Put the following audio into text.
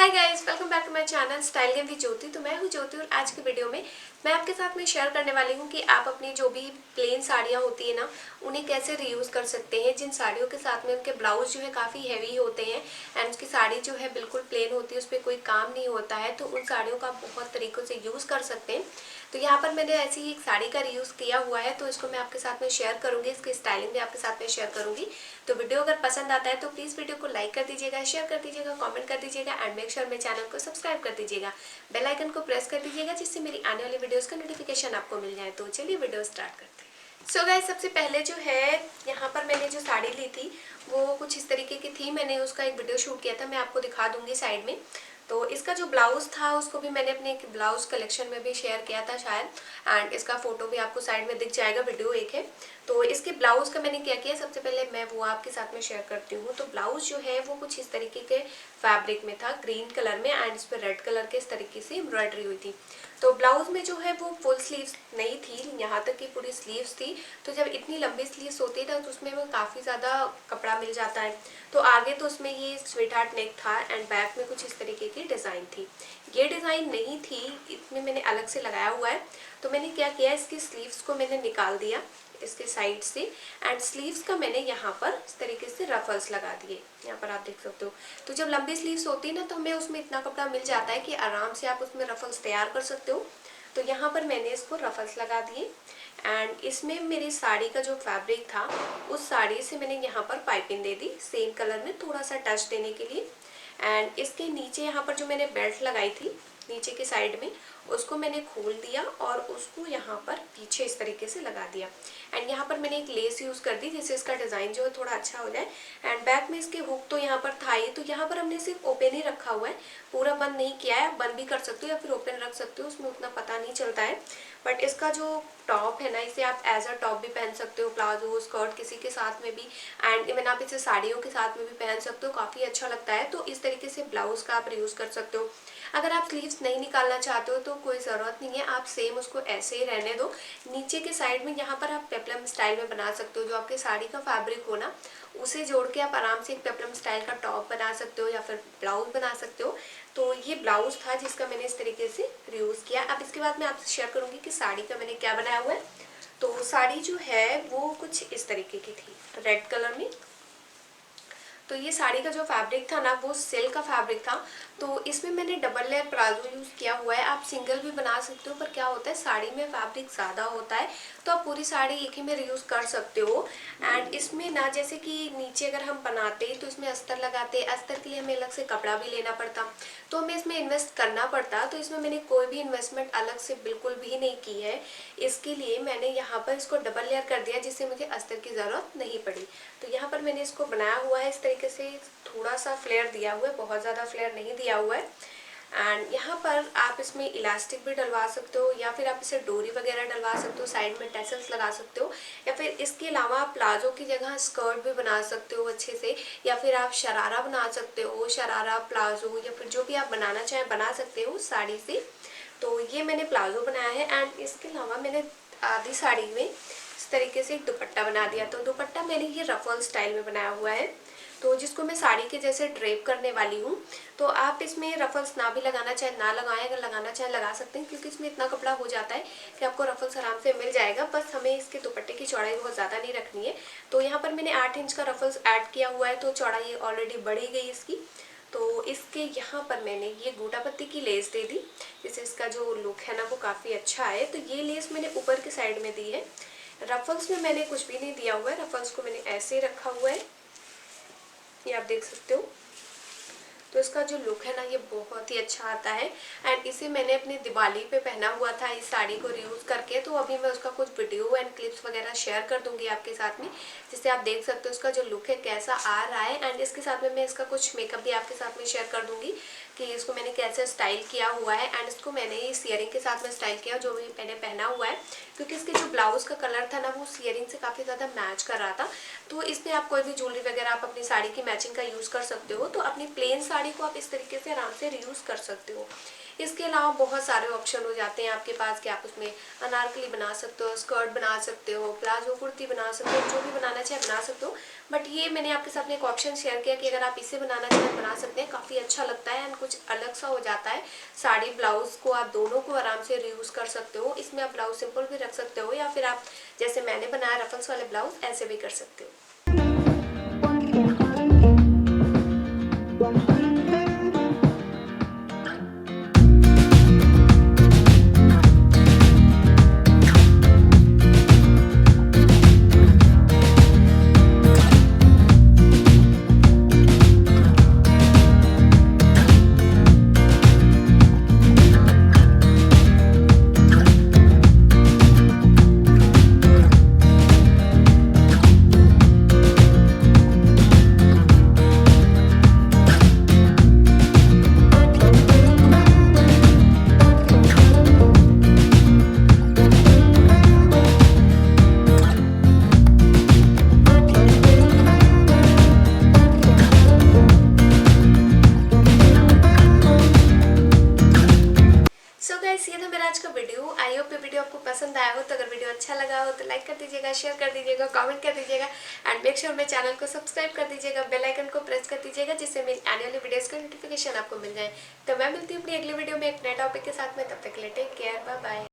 Hi guys, welcome back to my channel style game with Jyoti. तो मैं हूँ ज्योति और आज की वीडियो में मैं आपके साथ में शेयर करने वाली हूँ कि आप अपनी जो भी प्लेन साड़ियाँ होती है ना, उन्हें कैसे रीयूज़ कर सकते हैं। जिन साड़ियों के साथ में उनके ब्लाउज जो है काफ़ी हैवी होते हैं एंड उसकी साड़ी जो है बिल्कुल प्लेन होती है, उस पर कोई काम नहीं होता है, तो उन साड़ियों का आप बहुत तरीक़ों से यूज़ कर सकते हैं। तो यहाँ पर मैंने ऐसी ही एक साड़ी का रीयूज़ किया हुआ है, तो इसको मैं आपके साथ में शेयर करूँगी, इसकी स्टाइलिंग भी आपके साथ में शेयर करूँगी। तो वीडियो अगर पसंद आता है तो प्लीज़ वीडियो को लाइक कर दीजिएगा, शेयर कर दीजिएगा, कमेंट कर दीजिएगा एंड मेक श्योर मेरे चैनल को सब्सक्राइब कर दीजिएगा। बेल आइकन को प्रेस कर दीजिएगा जिससे मेरी आने वाली वीडियोस का नोटिफिकेशन आपको मिल जाए। तो चलिए वीडियो स्टार्ट करते हैं। सो गाइस, सबसे पहले जो है यहाँ पर मैंने जो साड़ी ली थी वो कुछ इस तरीके की थी। मैंने उसका एक वीडियो शूट किया था, मैं आपको दिखा दूंगी साइड में। तो इसका जो ब्लाउज था उसको भी मैंने अपने एक ब्लाउज कलेक्शन में भी शेयर किया था शायद, एंड इसका फोटो भी आपको साइड में दिख जाएगा, वीडियो एक है। तो इसके ब्लाउज का मैंने क्या किया, सबसे पहले मैं वो आपके साथ में शेयर करती हूँ। तो ब्लाउज जो है वो कुछ इस तरीके के फैब्रिक में था, ग्रीन कलर में, एंड इस पर रेड कलर के इस तरीके से एम्ब्रॉयडरी हुई थी। तो ब्लाउज में जो है वो फुल स्लीव्स नहीं थी, यहाँ तक कि पूरी स्लीव्स थी। तो जब इतनी लंबी स्लीव्स होती है तो उसमें काफ़ी ज़्यादा कपड़ा मिल जाता है। तो आगे तो उसमें ये स्वीट हार्ट नेक था एंड बैक में कुछ इस तरीके की डिज़ाइन थी। ये डिज़ाइन नहीं थी, इसमें मैंने अलग से लगाया हुआ है। तो मैंने क्या किया, इसकी स्लीव्स को मैंने निकाल दिया इसके साइड से, एंड स्लीव्स का मैंने यहाँ पर इस तरीके से रफल्स लगा दिए। यहाँ पर आप देख सकते हो। तो जब लंबी स्लीव्स होती है ना तो हमें उसमें इतना कपड़ा मिल जाता है कि आराम से आप उसमें रफल्स तैयार कर सकते हो। तो यहाँ पर मैंने इसको रफल्स लगा दिए एंड इसमें मेरी साड़ी का जो फैब्रिक था उस साड़ी से मैंने यहाँ पर piping they the same colour में, थोड़ा सा टच देने के लिए। एंड इसके नीचे यहाँ पर जो मैंने बेल्ट लगाई थी नीचे के साइड में, उसको मैंने खोल दिया और उसको यहाँ पर पीछे इस तरीके से लगा दिया। एंड यहाँ पर मैंने एक लेस यूज़ कर दी जिससे इसका डिज़ाइन जो है थोड़ा अच्छा हो जाए। एंड बैक में इसके हुक तो यहाँ पर था ही, तो यहाँ पर हमने सिर्फ ओपन ही रखा हुआ है, पूरा बंद नहीं किया है। बंद भी कर सकते हो या फिर ओपन रख सकते हो, उसमें उतना पता नहीं चलता है। बट इसका जो टॉप है ना, इसे आप एज अ टॉप भी पहन सकते हो, प्लाजो स्कर्ट किसी के साथ में भी, एंड इवन आप इसे साड़ियों के साथ में भी पहन सकते हो, काफ़ी अच्छा लगता है। तो इस तरीके से ब्लाउज का आप यूज़ कर सकते हो। अगर आप स्लीव्स नहीं निकालना चाहते हो तो कोई ज़रूरत नहीं है, आप सेम उसको ऐसे ही रहने दो। नीचे के साइड में यहाँ पर आप पेप्लम स्टाइल में बना सकते हो, जो आपके साड़ी का फैब्रिक हो ना उसे जोड़ के आप आराम से एक पेप्लम स्टाइल का टॉप बना सकते हो या फिर ब्लाउज बना सकते हो। तो ये ब्लाउज था जिसका मैंने इस तरीके से रीयूज़ किया। अब इसके बाद मैं आपसे शेयर करूँगी कि साड़ी का मैंने क्या बनाया हुआ है। तो साड़ी जो है वो कुछ इस तरीके की थी, रेड कलर में। तो ये साड़ी का जो फैब्रिक था ना वो सिल्क का फैब्रिक था। तो इसमें मैंने डबल लेयर प्लाजो यूज़ किया हुआ है, आप सिंगल भी बना सकते हो, पर क्या होता है साड़ी में फैब्रिक ज़्यादा होता है तो आप पूरी साड़ी एक ही में रीयूज़ कर सकते हो। एंड इसमें ना जैसे कि नीचे अगर हम बनाते तो इसमें अस्तर लगाते, अस्तर के लिए हमें अलग से कपड़ा भी लेना पड़ता, तो हमें इसमें इन्वेस्ट करना पड़ता। तो इसमें मैंने कोई भी इन्वेस्टमेंट अलग से बिल्कुल भी नहीं की है। इसके लिए मैंने यहाँ पर इसको डबल लेयर कर दिया जिससे मुझे अस्तर की ज़रूरत नहीं पड़ी। तो यहाँ पर मैंने इसको बनाया हुआ है इस तरीके से, थोड़ा सा फ्लेयर दिया हुआ है, बहुत ज़्यादा फ्लेयर नहीं दिया हुआ है। एंड यहाँ पर आप इसमें इलास्टिक भी डलवा सकते हो या फिर आप इसे डोरी वगैरह डलवा सकते हो, साइड में टैसल्स लगा सकते हो, या फिर इसके अलावा आप प्लाजो की जगह स्कर्ट भी बना सकते हो अच्छे से, या फिर आप शरारा बना सकते हो, शरारा प्लाजो या फिर जो भी आप बनाना चाहें बना सकते हो साड़ी से। तो ये मैंने प्लाजो बनाया है। एंड इसके अलावा मैंने आधी साड़ी में इस तरीके से एक दुपट्टा बना दिया। तो दुपट्टा मैंने ये रफल स्टाइल में बनाया हुआ है, तो जिसको मैं साड़ी के जैसे ड्रेप करने वाली हूँ। तो आप इसमें रफल्स ना भी लगाना चाहे ना लगाएं, अगर लगाना चाहे लगा सकते हैं, क्योंकि इसमें इतना कपड़ा हो जाता है कि आपको रफल्स आराम से मिल जाएगा। बस हमें इसके दुपट्टे की चौड़ाई बहुत ज़्यादा नहीं रखनी है। तो यहाँ पर मैंने 8 इंच का रफल्स ऐड किया हुआ है, तो चौड़ाई ऑलरेडी बढ़ी गई इसकी। तो इसके यहाँ पर मैंने ये गोटा पत्ती की लेस दे दी, जिससे इसका जो लुक है ना वो काफ़ी अच्छा है। तो ये लेस मैंने ऊपर के साइड में दी है। रफल्स में मैंने कुछ भी नहीं दिया हुआ है, रफल्स को मैंने ऐसे ही रखा हुआ है, ये आप देख सकते हो। तो इसका जो लुक है ना ये बहुत ही अच्छा आता है। एंड इसे मैंने अपनी दिवाली पे पहना हुआ था इस साड़ी को रीयूज़ करके, तो अभी मैं उसका कुछ वीडियो एंड क्लिप्स वगैरह शेयर कर दूंगी आपके साथ में, जिससे आप देख सकते हो उसका जो लुक है कैसा आ रहा है। एंड इसके साथ में मैं इसका कुछ मेकअप भी आपके साथ में शेयर कर दूंगी कि इसको मैंने कैसे स्टाइल किया हुआ है। एंड इसको मैंने इस ईयरिंग के साथ में स्टाइल किया जो भी मैंने पहना हुआ है, क्योंकि इसके जो ब्लाउज का कलर था ना वो उस ईयरिंग से काफ़ी ज़्यादा मैच कर रहा था। तो इसमें आप कोई भी ज्वेलरी वगैरह आप अपनी साड़ी की मैचिंग का यूज़ कर सकते हो। तो अपनी प्लेन साड़ी को आप इस तरीके से आराम से रीयूज़ कर सकते हो। इसके अलावा बहुत सारे ऑप्शन हो जाते हैं आपके पास कि आप उसमें अनारकली बना सकते हो, स्कर्ट बना सकते हो, प्लाजो कुर्ती बना सकते हो, जो भी बनाना चाहे बना सकते हो। बट ये मैंने आपके साथ में एक ऑप्शन शेयर किया कि अगर आप इसे बनाना चाहें बना सकते हैं, काफ़ी अच्छा लगता है एंड कुछ कुछ अलग सा हो जाता है। साड़ी ब्लाउज को आप दोनों को आराम से रीयूज कर सकते हो। इसमें आप ब्लाउज सिंपल भी रख सकते हो या फिर आप जैसे मैंने बनाया रफल्स वाले ब्लाउज ऐसे भी कर सकते हो। ये था मेरा आज का वीडियो। आई होप ये वीडियो आपको पसंद आया हो। तो अगर वीडियो अच्छा लगा हो तो लाइक कर दीजिएगा, शेयर कर दीजिएगा, कमेंट कर दीजिएगा एंड मेक श्योर मेरे चैनल को सब्सक्राइब कर दीजिएगा, बेल आइकन को प्रेस कर दीजिएगा जिससे मेरी आने वाली वीडियोस का नोटिफिकेशन आपको मिल जाए। तो मैं मिलती हूँ अपनी अगली वीडियो में एक नए टॉपिक के साथ में। तब तक के लिए टेक केयर, बाय बाय।